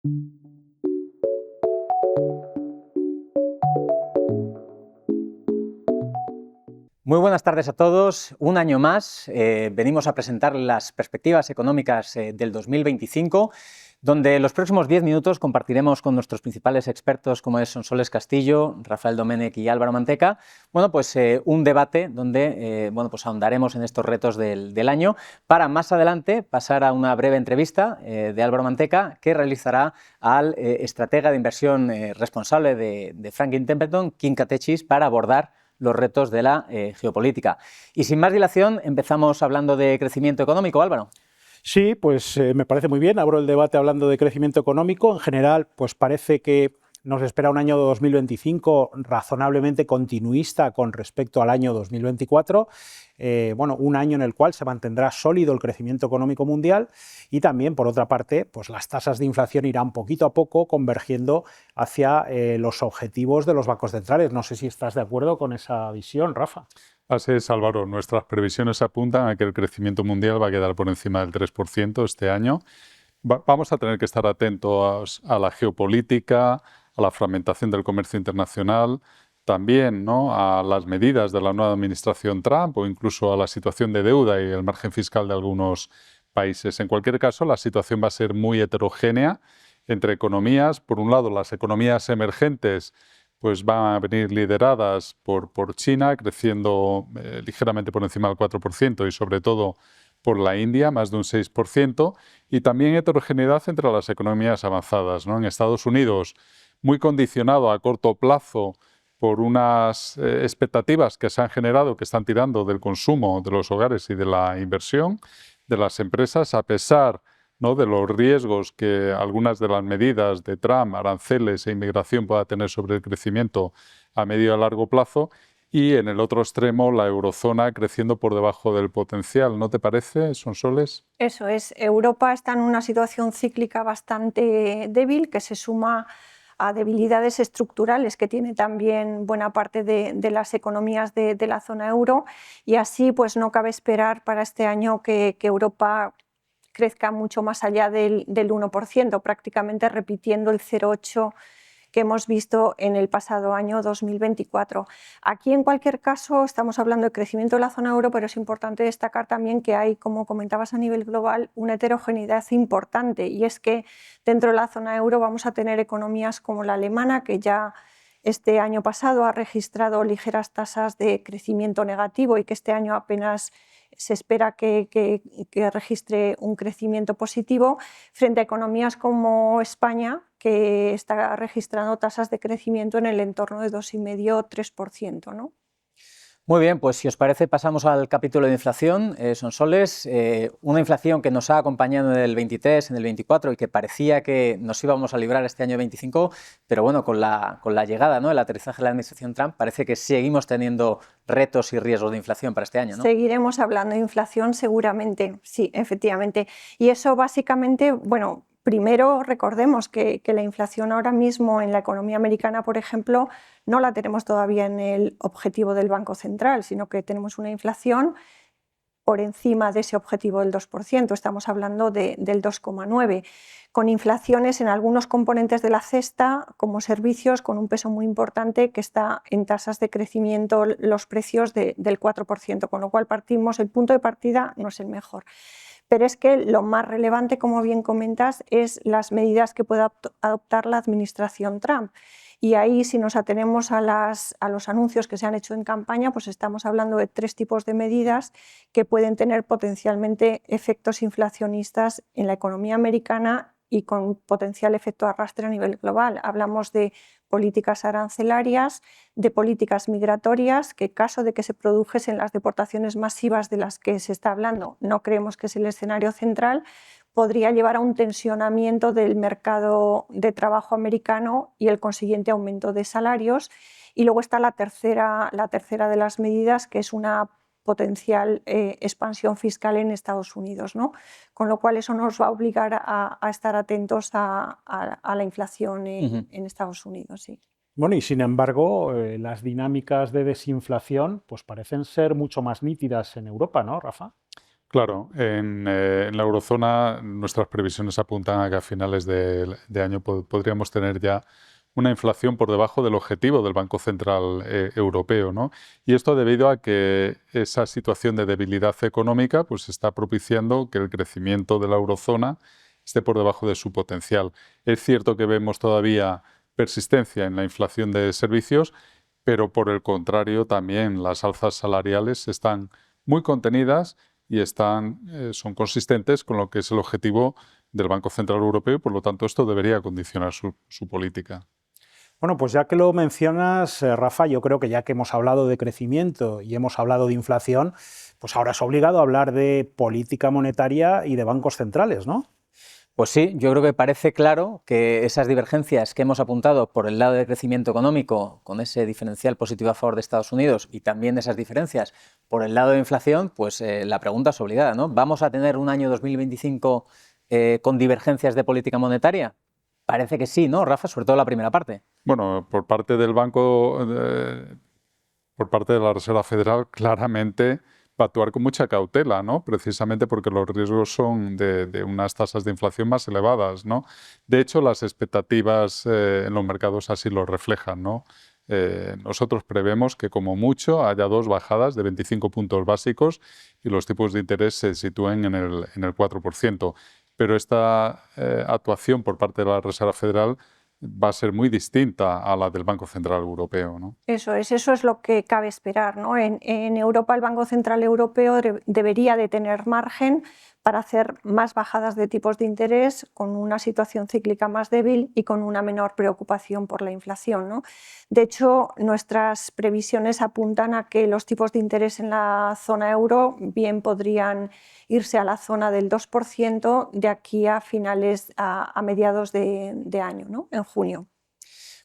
Muy buenas tardes a todos. Un año más venimos a presentar las perspectivas económicas del 2025, donde los próximos 10 minutos compartiremos con nuestros principales expertos, como es Sonsoles Castillo, Rafael Domènech y Álvaro Manteca, un debate donde ahondaremos en estos retos del año, para más adelante pasar a una breve entrevista de Álvaro Manteca, que realizará al estratega de inversión responsable de Franklin Templeton, Kim Katechis, para abordar los retos de la geopolítica. Y sin más dilación, empezamos hablando de crecimiento económico, Álvaro. Sí, pues me parece muy bien. Abro el debate hablando de crecimiento económico. En general, pues parece que nos espera un año 2025 razonablemente continuista con respecto al año 2024. Un año en el cual se mantendrá sólido el crecimiento económico mundial y también, por otra parte, pues las tasas de inflación irán poquito a poco convergiendo hacia los objetivos de los bancos centrales. No sé si estás de acuerdo con esa visión, Rafa. Así es, Álvaro. Nuestras previsiones apuntan a que el crecimiento mundial va a quedar por encima del 3% este año. Vamos a tener que estar atentos a la geopolítica, a la fragmentación del comercio internacional, también, ¿no?, a las medidas de la nueva administración Trump o incluso a la situación de deuda y el margen fiscal de algunos países. En cualquier caso, la situación va a ser muy heterogénea entre economías. Por un lado, las economías emergentes pues van a venir lideradas por China, creciendo ligeramente por encima del 4% y sobre todo por la India, más de un 6%, y también heterogeneidad entre las economías avanzadas, ¿no? En Estados Unidos, muy condicionado a corto plazo por unas expectativas que se han generado, que están tirando del consumo de los hogares y de la inversión de las empresas, a pesar, ¿no?, de los riesgos que algunas de las medidas de Trump, aranceles e inmigración pueda tener sobre el crecimiento a medio y a largo plazo. Y en el otro extremo, la eurozona creciendo por debajo del potencial. ¿No te parece, Sonsoles? Eso es. Europa está en una situación cíclica bastante débil, que se suma a debilidades estructurales que tiene también buena parte de las economías de la zona euro, y así pues no cabe esperar para este año que Europa crezca mucho más allá del 1%, prácticamente repitiendo el 0,8% que hemos visto en el pasado año 2024. Aquí, en cualquier caso, estamos hablando de crecimiento de la zona euro, pero es importante destacar también que hay, como comentabas, a nivel global, una heterogeneidad importante, y es que dentro de la zona euro vamos a tener economías como la alemana, que ya este año pasado ha registrado ligeras tasas de crecimiento negativo y que este año apenas se espera que registre un crecimiento positivo, frente a economías como España, que está registrando tasas de crecimiento en el entorno de 2,5–3%, ¿no? Muy bien, pues si os parece pasamos al capítulo de inflación. Sonsoles, una inflación que nos ha acompañado en el 23, en el 24 y que parecía que nos íbamos a librar este año 25, pero bueno, con la llegada, ¿no?, el aterrizaje de la administración Trump, parece que seguimos teniendo retos y riesgos de inflación para este año, ¿no? Seguiremos hablando de inflación seguramente, sí, efectivamente. Y eso básicamente, bueno, primero recordemos que la inflación ahora mismo en la economía americana, por ejemplo, no la tenemos todavía en el objetivo del Banco Central, sino que tenemos una inflación por encima de ese objetivo del 2%, estamos hablando del 2,9%, con inflaciones en algunos componentes de la cesta, como servicios, con un peso muy importante, que está en tasas de crecimiento los precios del 4%, con lo cual el punto de partida no es el mejor. Pero es que lo más relevante, como bien comentas, es las medidas que pueda adoptar la administración Trump. Y ahí, si nos atenemos a los anuncios que se han hecho en campaña, pues estamos hablando de 3 tipos de medidas que pueden tener potencialmente efectos inflacionistas en la economía americana y con potencial efecto arrastre a nivel global. Hablamos de políticas arancelarias, de políticas migratorias, que en caso de que se produjesen las deportaciones masivas de las que se está hablando, no creemos que es el escenario central, podría llevar a un tensionamiento del mercado de trabajo americano y el consiguiente aumento de salarios. Y luego está la tercera de las medidas, que es una potencial expansión fiscal en Estados Unidos, ¿no? Con lo cual eso nos va a obligar a estar atentos a la inflación en Estados Unidos. Sí. Bueno, y sin embargo, las dinámicas de desinflación pues parecen ser mucho más nítidas en Europa, ¿no, Rafa? Claro, en la eurozona nuestras previsiones apuntan a que a finales de año podríamos tener ya una inflación por debajo del objetivo del Banco Central Europeo, ¿no? Y esto debido a que esa situación de debilidad económica pues, está propiciando que el crecimiento de la eurozona esté por debajo de su potencial. Es cierto que vemos todavía persistencia en la inflación de servicios, pero por el contrario también las alzas salariales están muy contenidas y son consistentes con lo que es el objetivo del Banco Central Europeo y por lo tanto esto debería condicionar su política. Bueno, pues ya que lo mencionas, Rafa, yo creo que ya que hemos hablado de crecimiento y hemos hablado de inflación, pues ahora es obligado a hablar de política monetaria y de bancos centrales, ¿no? Pues sí, yo creo que parece claro que esas divergencias que hemos apuntado por el lado de crecimiento económico, con ese diferencial positivo a favor de Estados Unidos, y también esas diferencias por el lado de inflación, pues la pregunta es obligada, ¿no? ¿Vamos a tener un año 2025 con divergencias de política monetaria? Parece que sí, ¿no, Rafa? Sobre todo la primera parte. Bueno, por parte del banco, por parte de la Reserva Federal, claramente va a actuar con mucha cautela, ¿no? Precisamente porque los riesgos son de unas tasas de inflación más elevadas, ¿no? De hecho, las expectativas en los mercados así lo reflejan, ¿no? Nosotros prevemos que como mucho haya 2 bajadas de 25 puntos básicos y los tipos de interés se sitúen en el 4%. Pero esta actuación por parte de la Reserva Federal va a ser muy distinta a la del Banco Central Europeo, ¿no? Eso es lo que cabe esperar, ¿no? En Europa el Banco Central Europeo debería de tener margen para hacer más bajadas de tipos de interés con una situación cíclica más débil y con una menor preocupación por la inflación, ¿no? De hecho, nuestras previsiones apuntan a que los tipos de interés en la zona euro bien podrían irse a la zona del 2% de aquí a mediados de año, ¿no? En junio.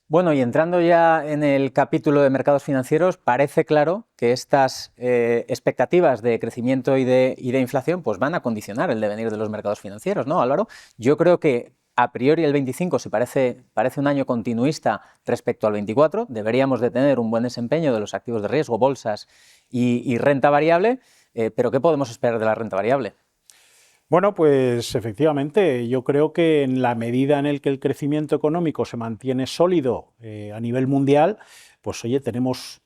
Bueno, y entrando ya en el capítulo de mercados financieros, parece claro que estas expectativas de crecimiento y de inflación pues van a condicionar el devenir de los mercados financieros, ¿no, Álvaro? Yo creo que a priori el 25 se parece un año continuista respecto al 24. Deberíamos de tener un buen desempeño de los activos de riesgo, bolsas y renta variable, pero ¿qué podemos esperar de la renta variable? Bueno, pues efectivamente, yo creo que en la medida en la que el crecimiento económico se mantiene sólido a nivel mundial, pues oye, tenemos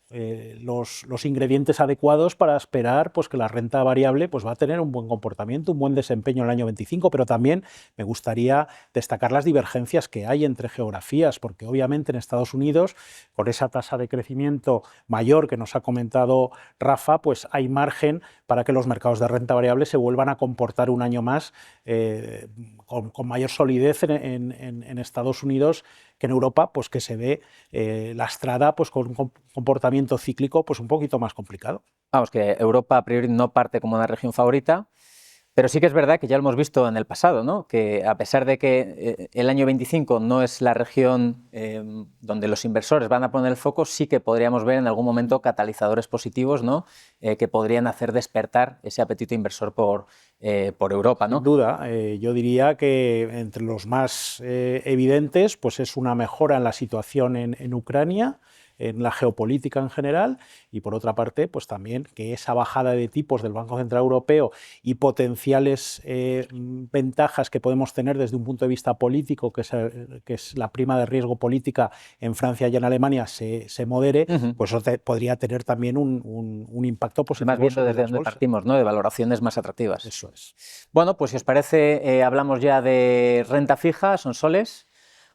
los ingredientes adecuados para esperar pues, que la renta variable pues, va a tener un buen comportamiento, un buen desempeño en el año 25, pero también me gustaría destacar las divergencias que hay entre geografías, porque obviamente en Estados Unidos, con esa tasa de crecimiento mayor que nos ha comentado Rafa, pues hay margen para que los mercados de renta variable se vuelvan a comportar un año más con mayor solidez en Estados Unidos que en Europa, pues que se ve lastrada pues, con un comportamiento cíclico pues, un poquito más complicado. Vamos, que Europa a priori no parte como una región favorita, pero sí que es verdad que ya lo hemos visto en el pasado, ¿no? Que a pesar de que el año 25 no es la región donde los inversores van a poner el foco, sí que podríamos ver en algún momento catalizadores positivos, ¿no? Que podrían hacer despertar ese apetito inversor por Europa, ¿no? Sin duda, yo diría que entre los más evidentes pues es una mejora en la situación en Ucrania, en la geopolítica en general, y por otra parte, pues también que esa bajada de tipos del Banco Central Europeo y potenciales ventajas que podemos tener desde un punto de vista político, que es la prima de riesgo política en Francia y en Alemania, se modere, pues eso podría tener también un impacto positivo. Más viendo desde donde partimos, ¿no? De valoraciones más atractivas. Eso es. Bueno, pues si os parece, hablamos ya de renta fija, Sonsoles.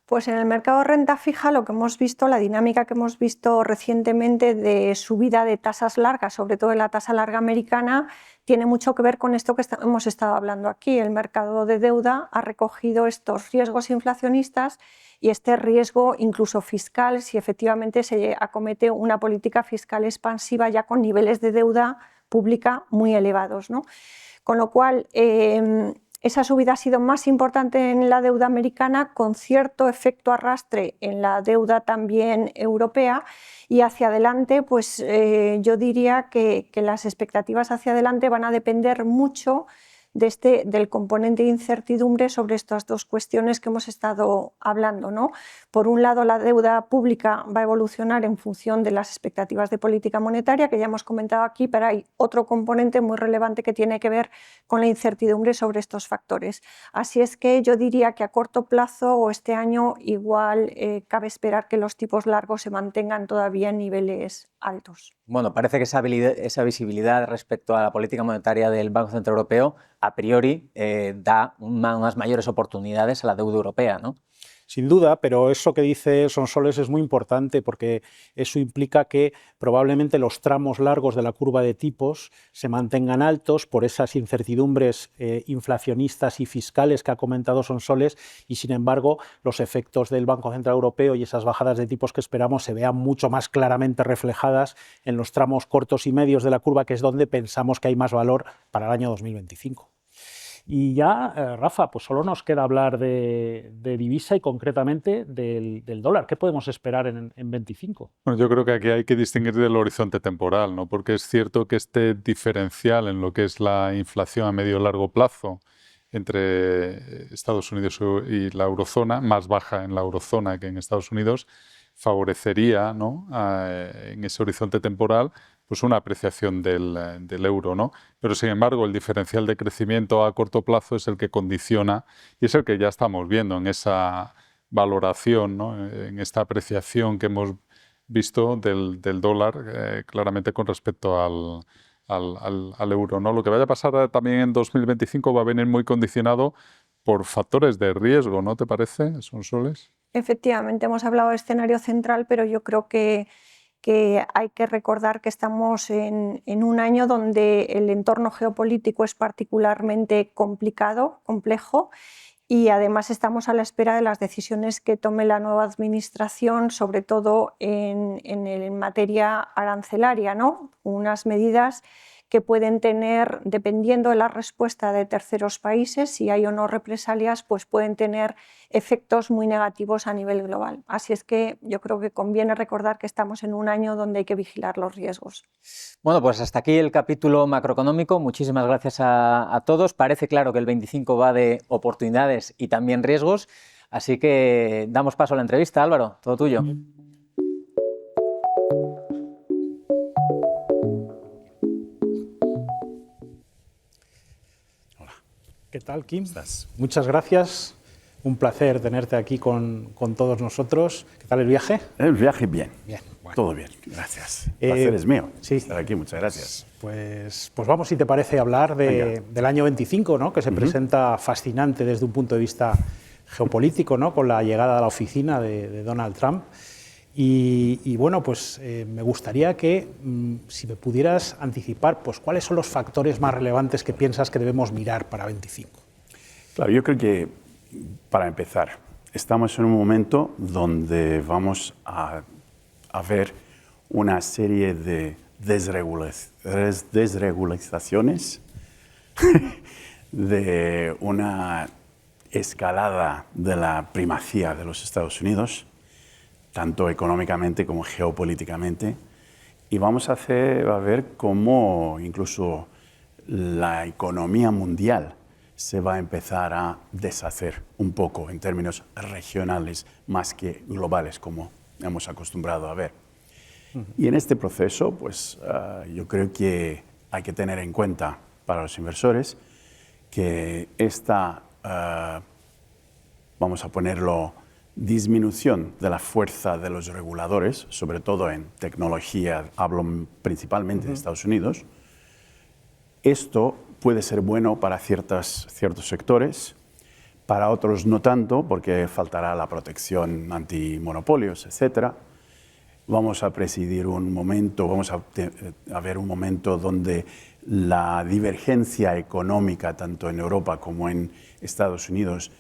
Pues en el mercado de renta fija lo que hemos visto, la dinámica que hemos visto recientemente de subida de tasas largas, sobre todo de la tasa larga americana, tiene mucho que ver con esto que hemos estado hablando aquí. El mercado de deuda ha recogido estos riesgos inflacionistas y este riesgo incluso fiscal, si efectivamente se acomete una política fiscal expansiva ya con niveles de deuda pública muy elevados, ¿no? Con lo cual, esa subida ha sido más importante en la deuda americana, con cierto efecto arrastre en la deuda también europea, y hacia adelante, pues yo diría que las expectativas hacia adelante van a depender mucho del componente de incertidumbre sobre estas dos cuestiones que hemos estado hablando, ¿no? Por un lado, la deuda pública va a evolucionar en función de las expectativas de política monetaria, que ya hemos comentado aquí, pero hay otro componente muy relevante que tiene que ver con la incertidumbre sobre estos factores. Así es que yo diría que a corto plazo o este año igual cabe esperar que los tipos largos se mantengan todavía en niveles altos. Bueno, parece que esa visibilidad respecto a la política monetaria del Banco Central Europeo a priori da unas mayores oportunidades a la deuda europea, ¿no? Sin duda, pero eso que dice Sonsoles es muy importante porque eso implica que probablemente los tramos largos de la curva de tipos se mantengan altos por esas incertidumbres inflacionistas y fiscales que ha comentado Sonsoles y, sin embargo, los efectos del Banco Central Europeo y esas bajadas de tipos que esperamos se vean mucho más claramente reflejadas en los tramos cortos y medios de la curva, que es donde pensamos que hay más valor para el año 2025. Y ya, Rafa, pues solo nos queda hablar de divisa y concretamente del dólar. ¿Qué podemos esperar en 25? Bueno, yo creo que aquí hay que distinguir del horizonte temporal, ¿no? Porque es cierto que este diferencial en lo que es la inflación a medio y largo plazo entre Estados Unidos y la eurozona, más baja en la eurozona que en Estados Unidos, favorecería, ¿no?, en ese horizonte temporal pues una apreciación del euro, ¿no? Pero sin embargo el diferencial de crecimiento a corto plazo es el que condiciona y es el que ya estamos viendo en esa valoración, ¿no?, en esta apreciación que hemos visto del dólar claramente con respecto al euro, ¿no? Lo que vaya a pasar también en 2025 va a venir muy condicionado por factores de riesgo, ¿no te parece, Sonsoles? Efectivamente, hemos hablado de escenario central, pero yo creo que hay que recordar que estamos en un año donde el entorno geopolítico es particularmente complicado, complejo, y además estamos a la espera de las decisiones que tome la nueva administración, sobre todo en materia arancelaria, ¿no? Unas medidas que pueden tener, dependiendo de la respuesta de terceros países, si hay o no represalias, pues pueden tener efectos muy negativos a nivel global. Así es que yo creo que conviene recordar que estamos en un año donde hay que vigilar los riesgos. Bueno, pues hasta aquí el capítulo macroeconómico. Muchísimas gracias a todos. Parece claro que el 25 va de oportunidades y también riesgos. Así que damos paso a la entrevista. Álvaro, todo tuyo. ¿Qué tal, Kim? Muchas gracias. Un placer tenerte aquí con todos nosotros. ¿Qué tal el viaje? El viaje bien. Bien, bueno. Todo bien, gracias. El placer es mío estar aquí, muchas gracias. Pues vamos, si te parece, a hablar del año 25, ¿no?, que se presenta fascinante desde un punto de vista geopolítico, ¿no?, con la llegada a la oficina de Donald Trump. Y bueno, pues me gustaría que, si me pudieras anticipar, pues cuáles son los factores más relevantes que piensas que debemos mirar para 25. Claro, yo creo que, para empezar, estamos en un momento donde vamos a ver una serie de desregulaciones, de una escalada de la primacía de los Estados Unidos, tanto económicamente como geopolíticamente, y vamos a ver cómo incluso la economía mundial se va a empezar a deshacer un poco en términos regionales más que globales, como hemos acostumbrado a ver. Y en este proceso, pues yo creo que hay que tener en cuenta para los inversores que esta, vamos a ponerlo, disminución de la fuerza de los reguladores, sobre todo en tecnología, hablo principalmente de Estados Unidos, esto puede ser bueno para ciertos sectores, para otros no tanto, porque faltará la protección antimonopolios, etc. Vamos a presidir un momento, vamos a ver un momento donde la divergencia económica, tanto en Europa como en Estados Unidos,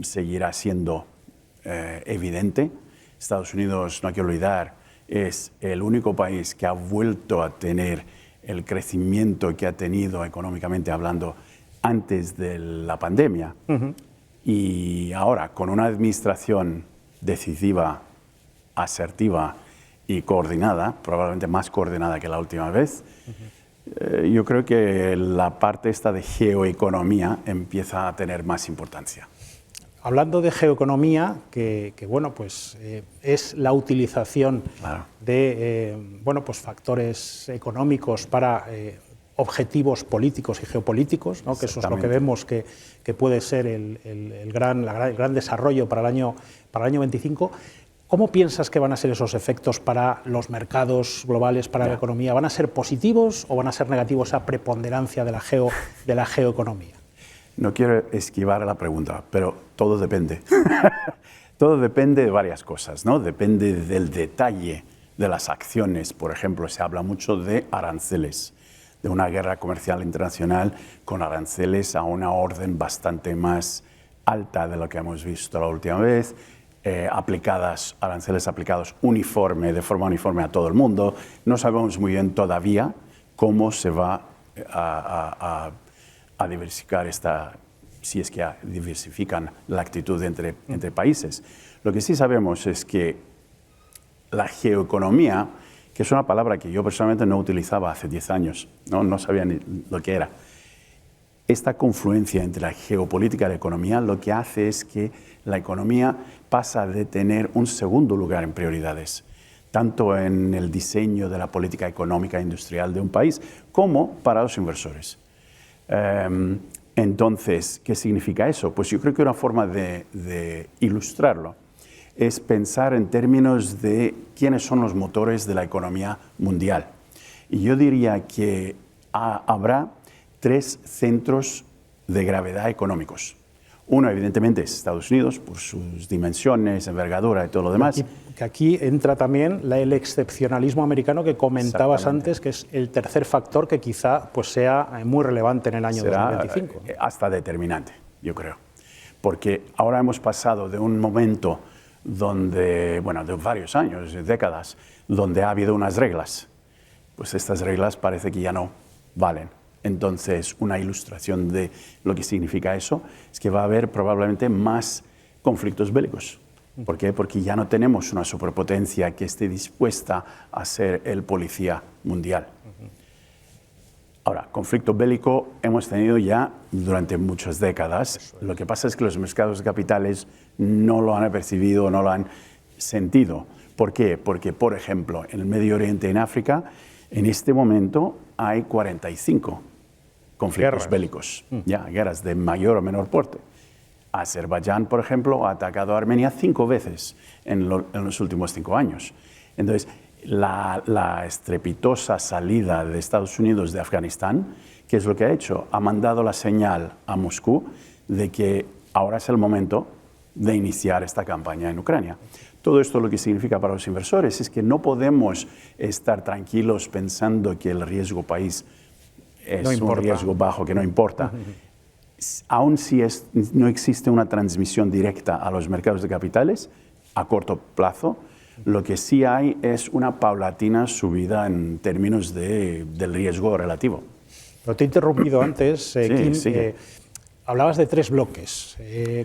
seguirá siendo evidente. Estados Unidos, no hay que olvidar, es el único país que ha vuelto a tener el crecimiento que ha tenido económicamente hablando antes de la pandemia. Y ahora, con una administración decisiva, asertiva y coordinada, probablemente más coordinada que la última vez, Yo creo que la parte esta de geoeconomía empieza a tener más importancia. Hablando de geoeconomía, que bueno, pues, es la utilización de pues, factores económicos para objetivos políticos y geopolíticos, ¿no? Que eso es lo que vemos que puede ser el gran desarrollo para el año 25. ¿Cómo piensas que van a ser esos efectos para los mercados globales, para la economía? ¿Van a ser positivos o van a ser negativos esa preponderancia de la geoeconomía? No quiero esquivar la pregunta, pero todo depende. Todo depende de varias cosas, ¿no? Depende del detalle de las acciones. Por ejemplo, se habla mucho de aranceles, de una guerra comercial internacional con aranceles a una orden bastante más alta de lo que hemos visto la última vez, aranceles aplicados de forma uniforme a todo el mundo. No sabemos muy bien todavía cómo se va a diversificar si es que diversifican la actitud entre países. Lo que sí sabemos es que la geoeconomía, que es una palabra que yo personalmente no utilizaba hace 10 años, no sabía ni lo que era, esta confluencia entre la geopolítica y la economía lo que hace es que la economía pasa de tener un segundo lugar en prioridades, tanto en el diseño de la política económica e industrial de un país, como para los inversores. Entonces, ¿qué significa eso? Pues yo creo que una forma de ilustrarlo es pensar en términos de quiénes son los motores de la economía mundial. Y yo diría que habrá 3 centros de gravedad económicos. Uno, evidentemente, es Estados Unidos, por sus dimensiones, envergadura y todo lo demás. Que aquí entra también el excepcionalismo americano que comentabas antes, que es el tercer factor que quizá pues, sea muy relevante en el año 2025. Hasta determinante, yo creo. Porque ahora hemos pasado de un momento de varios años, de décadas, donde ha habido unas reglas. Pues estas reglas parece que ya no valen. Entonces, una ilustración de lo que significa eso es que va a haber probablemente más conflictos bélicos. ¿Por qué? Porque ya no tenemos una superpotencia que esté dispuesta a ser el policía mundial. Ahora, conflicto bélico hemos tenido ya durante muchas décadas. Lo que pasa es que los mercados de capitales no lo han percibido, no lo han sentido. ¿Por qué? Porque, por ejemplo, en el Medio Oriente y en África, en este momento hay 45 conflictos bélicos, guerras de mayor o menor porte. Azerbaiyán, por ejemplo, ha atacado a Armenia 5 veces en los últimos 5 años. Entonces, la estrepitosa salida de Estados Unidos de Afganistán, ¿qué es lo que ha hecho? Ha mandado la señal a Moscú de que ahora es el momento de iniciar esta campaña en Ucrania. Todo esto lo que significa para los inversores es que no podemos estar tranquilos pensando que el riesgo país es un riesgo bajo, que no importa. Aun si no existe una transmisión directa a los mercados de capitales a corto plazo, lo que sí hay es una paulatina subida en términos del riesgo relativo. Pero te he interrumpido antes, Kim. Hablabas de 3 bloques.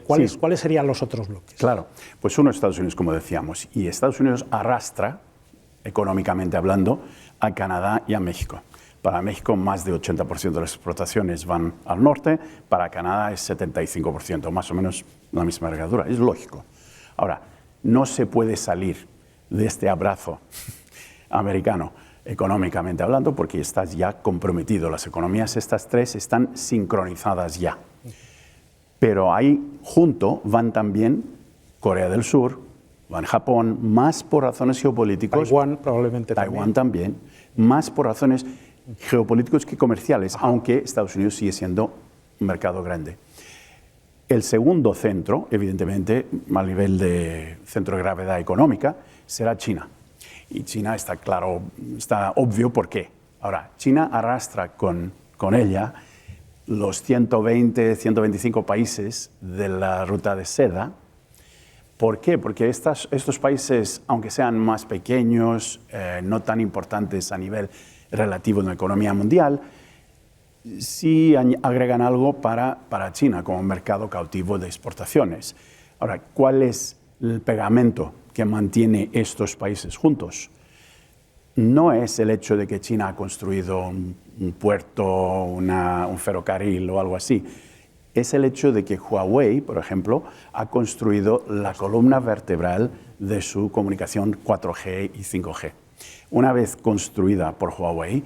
¿Cuáles serían los otros bloques? Claro, pues uno es Estados Unidos, como decíamos, y Estados Unidos arrastra, económicamente hablando, a Canadá y a México. Para México, más de 80% de las exportaciones van al norte, para Canadá es 75%, más o menos la misma envergadura. Es lógico. Ahora, no se puede salir de este abrazo americano, económicamente hablando, porque estás ya comprometido. Las economías, estas 3, están sincronizadas ya. Pero ahí junto van también Corea del Sur, van Japón, más por razones geopolíticas. Taiwán probablemente Taiwán también, más por razones geopolíticos que comerciales, aunque Estados Unidos sigue siendo un mercado grande. El segundo centro, evidentemente, a nivel de centro de gravedad económica, será China. Y China está claro, está obvio por qué. Ahora, China arrastra con ella los 120, 125 países de la ruta de seda. ¿Por qué? Porque estos países, aunque sean más pequeños, no tan importantes a nivel relativo en la economía mundial, sí agregan algo para China como un mercado cautivo de exportaciones. Ahora, ¿cuál es el pegamento que mantiene estos países juntos? no es el hecho de que China ha construido un puerto, un ferrocarril o algo así. Es el hecho de que Huawei, por ejemplo, ha construido la columna vertebral de su comunicación 4G y 5G. Una vez construida por Huawei,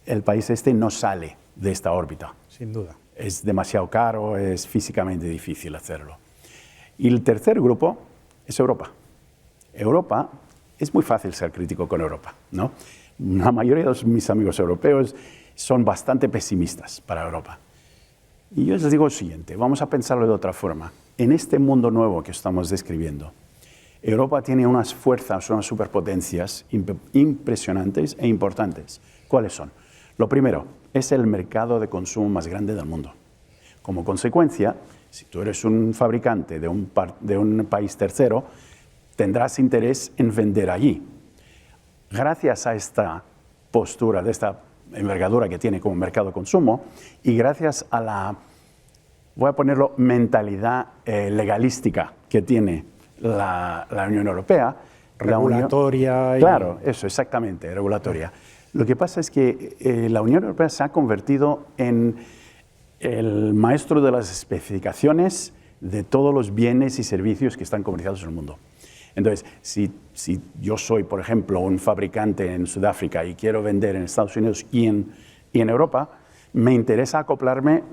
el país este no sale de esta órbita. Sin duda. Es demasiado caro, es físicamente difícil hacerlo. Y el tercer grupo es Europa. Europa, es muy fácil ser crítico con Europa, ¿no? La mayoría de mis amigos europeos son bastante pesimistas para Europa. Y yo les digo lo siguiente, vamos a pensarlo de otra forma. En este mundo nuevo que estamos describiendo, Europa tiene unas fuerzas, unas superpotencias impresionantes e importantes. ¿Cuáles son? Lo primero, es el mercado de consumo más grande del mundo. Como consecuencia, si tú eres un fabricante de un país tercero, tendrás interés en vender allí. Gracias a esta postura, de esta envergadura que tiene como mercado de consumo, y gracias a la, voy a ponerlo, mentalidad legalística que tiene la Unión Europea. Regulatoria. Claro, eso, exactamente, regulatoria. Lo que pasa es que la Unión Europea se ha convertido en el maestro de las especificaciones de todos los bienes y servicios que están comercializados en el mundo. Entonces, si yo soy, por ejemplo, un fabricante en Sudáfrica y quiero vender en Estados Unidos y en Europa, me interesa acoplarme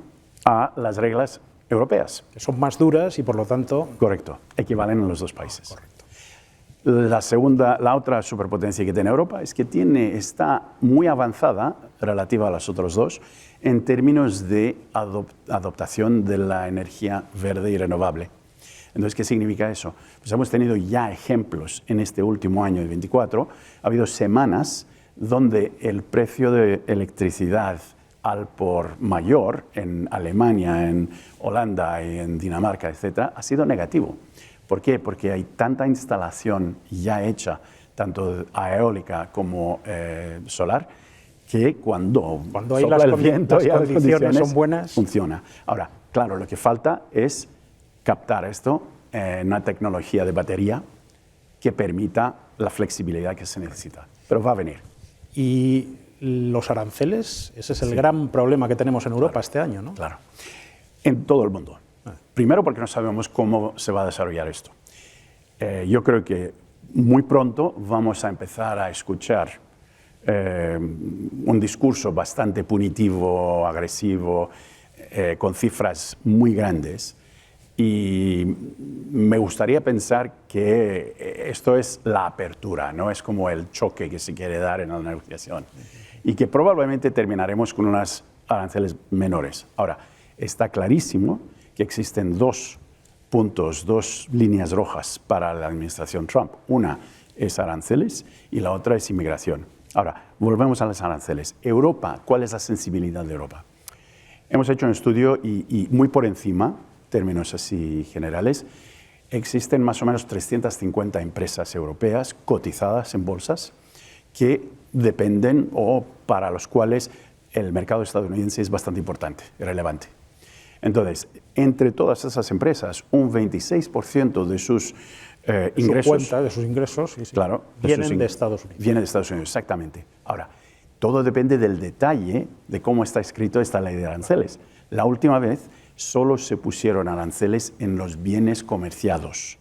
a las reglas europeas. Que son más duras y, por lo tanto... Correcto, equivalen en los dos países. Correcto. La otra superpotencia que tiene Europa es que está muy avanzada, relativa a las otras dos, en términos de adoptación de la energía verde y renovable. Entonces, ¿qué significa eso? Pues hemos tenido ya ejemplos en este último año, el 24, ha habido semanas donde el precio de electricidad al por mayor en Alemania, en Holanda y en Dinamarca, etcétera, ha sido negativo. ¿Por qué? Porque hay tanta instalación ya hecha, tanto eólica como solar, que cuando hay sopla el viento y las condiciones son buenas, funciona. Ahora, claro, lo que falta es captar esto en una tecnología de batería que permita la flexibilidad que se necesita. Pero va a venir. Y los aranceles, ese es el gran problema que tenemos en Europa este año, ¿no? Claro. En todo el mundo. Primero porque no sabemos cómo se va a desarrollar esto. Yo creo que muy pronto vamos a empezar a escuchar un discurso bastante punitivo, agresivo, con cifras muy grandes. Y me gustaría pensar que esto es la apertura, no es como el choque que se quiere dar en la negociación. Y que probablemente terminaremos con unos aranceles menores. Ahora, está clarísimo que existen dos puntos, dos líneas rojas para la administración Trump. Una es aranceles y la otra es inmigración. Ahora, volvemos a los aranceles. Europa, ¿cuál es la sensibilidad de Europa? Hemos hecho un estudio y muy por encima, términos así generales, existen más o menos 350 empresas europeas cotizadas en bolsas que dependen o para los cuales el mercado estadounidense es bastante importante, relevante. Entonces, entre todas esas empresas, un 26% de sus ingresos... de sus ingresos, sí, claro, vienen de Estados Unidos. Vienen de Estados Unidos, exactamente. Ahora, todo depende del detalle de cómo está escrito esta ley de aranceles. La última vez solo se pusieron aranceles en los bienes comerciados.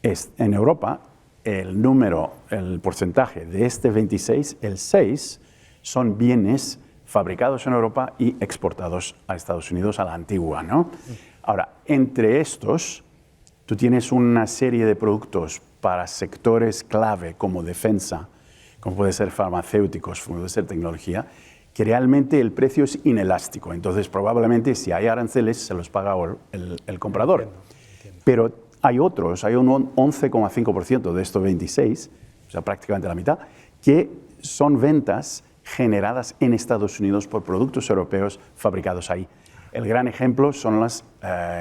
En Europa, el porcentaje de este 26, el 6, son bienes fabricados en Europa y exportados a Estados Unidos a la antigua, ¿no? Ahora, entre estos, tú tienes una serie de productos para sectores clave como defensa, como puede ser farmacéuticos, como puede ser tecnología, que realmente el precio es inelástico. Entonces, probablemente, si hay aranceles, se los paga el comprador. Entiendo. Pero hay otros, hay un 11,5% de estos 26, o sea, prácticamente la mitad, que son ventas generadas en Estados Unidos por productos europeos fabricados ahí. El gran ejemplo son las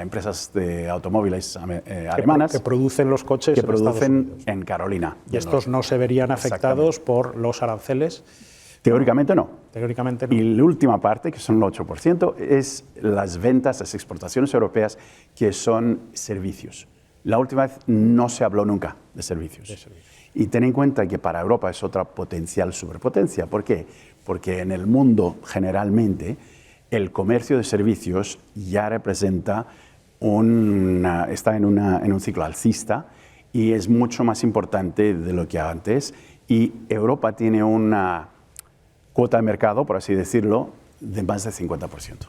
empresas de automóviles alemanas que producen los coches que producen en Carolina. Y estos no se verían afectados por los aranceles. Teóricamente no. Teóricamente no. Y la última parte, que son el 8%, es las ventas, las exportaciones europeas, que son servicios. La última vez no se habló nunca de servicios. Y ten en cuenta que para Europa es otra potencial superpotencia. ¿Por qué? Porque en el mundo generalmente el comercio de servicios ya representa está en un ciclo alcista y es mucho más importante de lo que antes. Y Europa tiene una cuota de mercado, por así decirlo, de más del 50%.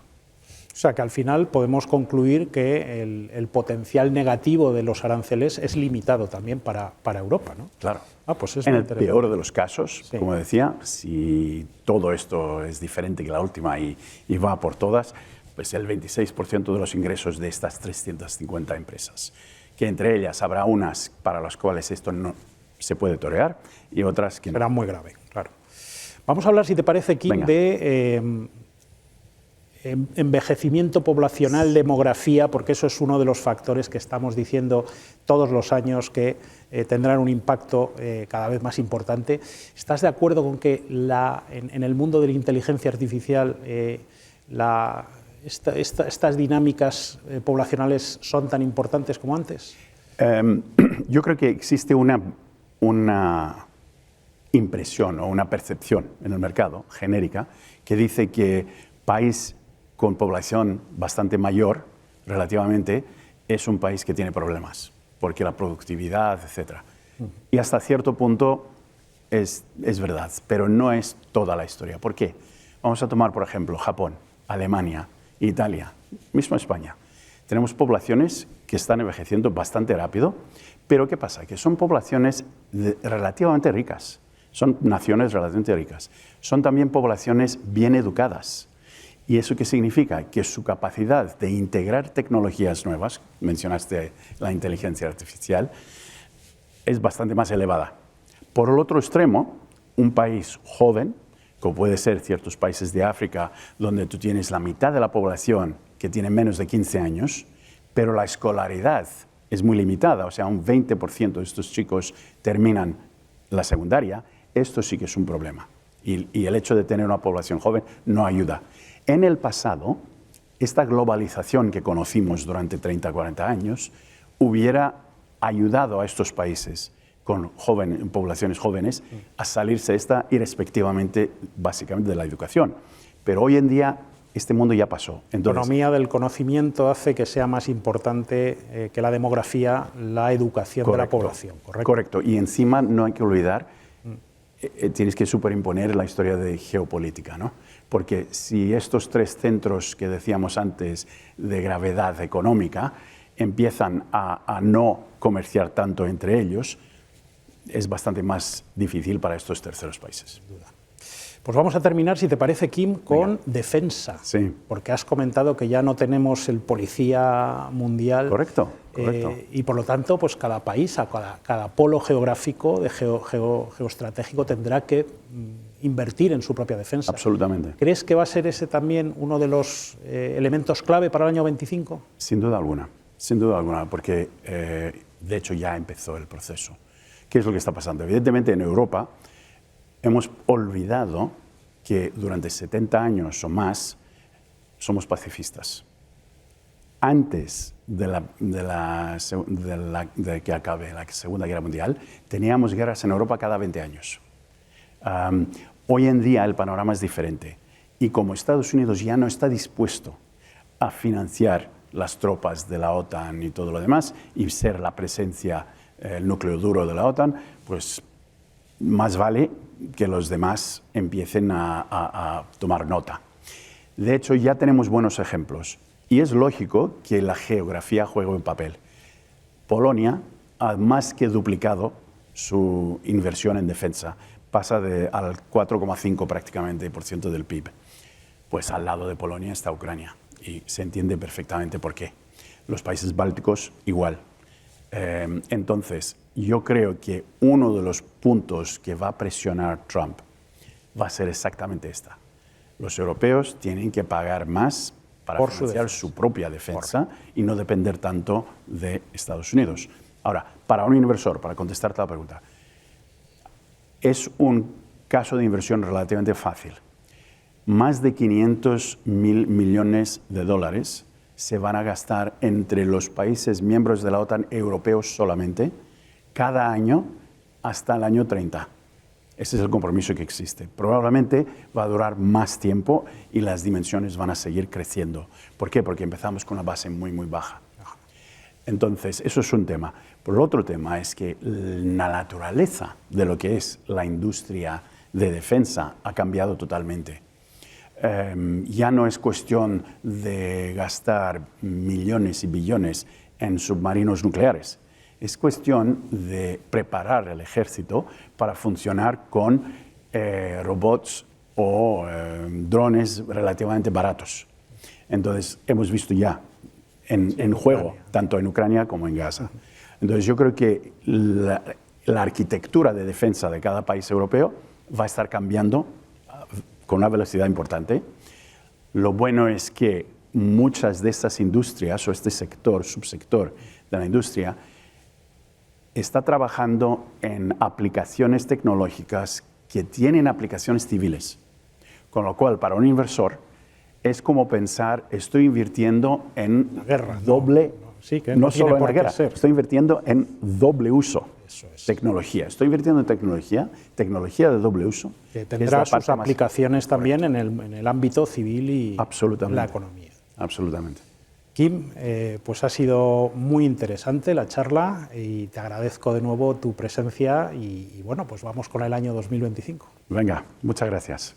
O sea que al final podemos concluir que el potencial negativo de los aranceles es limitado también para Europa, ¿no? Claro. Pues es en el interesante. peor de los casos, Sí. como decía, si todo esto es diferente que la última y va por todas, pues el 26% de los ingresos de estas 350 empresas, que entre ellas habrá unas para las cuales esto no se puede torear y otras que no. Será muy grave, claro. Vamos a hablar, si te parece, Kim, Venga. de envejecimiento poblacional, demografía, porque eso es uno de los factores que estamos diciendo todos los años que tendrán un impacto cada vez más importante. ¿Estás de acuerdo con que en el mundo de la inteligencia artificial estas dinámicas poblacionales son tan importantes como antes? Yo creo que existe una impresión o una percepción en el mercado genérica que dice que país con población bastante mayor relativamente es un país que tiene problemas, porque la productividad, etc. Y hasta cierto punto es verdad, pero no es toda la historia. ¿Por qué? Vamos a tomar, por ejemplo, Japón, Alemania, Italia, mismo España. Tenemos poblaciones que están envejeciendo bastante rápido, pero ¿qué pasa? Que son poblaciones relativamente ricas, son naciones relativamente ricas, son también poblaciones bien educadas. ¿Y eso qué significa? Que su capacidad de integrar tecnologías nuevas, mencionaste la inteligencia artificial, es bastante más elevada. Por el otro extremo, un país joven, como puede ser ciertos países de África, donde tú tienes la mitad de la población que tiene menos de 15 años, pero la escolaridad es muy limitada, o sea, un 20% de estos chicos terminan la secundaria, esto sí que es un problema. Y el hecho de tener una población joven no ayuda. En el pasado, esta globalización que conocimos durante 30, 40 años hubiera ayudado a estos países con poblaciones jóvenes a salirse de esta irrespectivamente, básicamente, de la educación. Pero hoy en día este mundo ya pasó. Entonces, La economía del conocimiento hace que sea más importante que la demografía, la educación de la población. ¿Correcto? Correcto. Y encima no hay que olvidar, tienes que superimponer la historia de geopolítica, ¿no? Porque si estos tres centros que decíamos antes de gravedad económica empiezan a no comerciar tanto entre ellos, es bastante más difícil para estos terceros países. Pues vamos a terminar, si te parece, Kim, con defensa. Sí. Porque has comentado que ya no tenemos el policía mundial. Correcto, correcto. Y por lo tanto, pues cada país, cada polo geográfico, geoestratégico, tendrá que invertir en su propia defensa. Absolutamente. ¿Crees que va a ser ese también uno de los elementos clave para el año 25? Sin duda alguna, porque de hecho ya empezó el proceso. ¿Qué es lo que está pasando? Evidentemente en Europa hemos olvidado que durante 70 años o más somos pacifistas. Antes de que acabe la Segunda Guerra Mundial, teníamos guerras en Europa cada 20 años. Hoy en día el panorama es diferente y como Estados Unidos ya no está dispuesto a financiar las tropas de la OTAN y todo lo demás y ser la presencia, el núcleo duro de la OTAN, pues más vale que los demás empiecen a tomar nota. De hecho, ya tenemos buenos ejemplos y es lógico que la geografía juegue un papel. Polonia ha más que duplicado su inversión en defensa, pasa al 4,5 prácticamente por ciento del PIB. Pues al lado de Polonia está Ucrania y se entiende perfectamente por qué. Los países bálticos igual. Entonces, yo creo que uno de los puntos que va a presionar Trump va a ser exactamente esta. Los europeos tienen que pagar más para financiar su propia defensa y no depender tanto de Estados Unidos. Ahora, para un inversor, para contestarte la pregunta, es un caso de inversión relativamente fácil. Más de 500.000 millones de dólares se van a gastar entre los países miembros de la OTAN europeos solamente cada año hasta el año 30. Ese es el compromiso que existe. Probablemente va a durar más tiempo y las dimensiones van a seguir creciendo. ¿Por qué? Porque empezamos con una base muy, muy baja. Entonces, eso es un tema. Pero el otro tema es que la naturaleza de lo que es la industria de defensa ha cambiado totalmente. Ya no es cuestión de gastar millones y billones en submarinos nucleares. Es cuestión de preparar el ejército para funcionar con robots o drones relativamente baratos. Entonces, hemos visto ya en juego, tanto en Ucrania como en Gaza. Entonces, yo creo que la arquitectura de defensa de cada país europeo va a estar cambiando con una velocidad importante. Lo bueno es que muchas de estas industrias o este sector, subsector de la industria, está trabajando en aplicaciones tecnológicas que tienen aplicaciones civiles. Con lo cual, para un inversor, es como pensar, estoy invirtiendo en la guerra, doble, sí, que no solo en la por qué guerra, ser. estoy invirtiendo en doble uso. Eso es. Tecnología. Estoy invirtiendo en tecnología de doble uso. Que tendrá sus aplicaciones también en el ámbito civil y la economía. Absolutamente. Kim, pues ha sido muy interesante la charla y te agradezco de nuevo tu presencia y bueno, pues vamos con el año 2025. Venga, muchas gracias.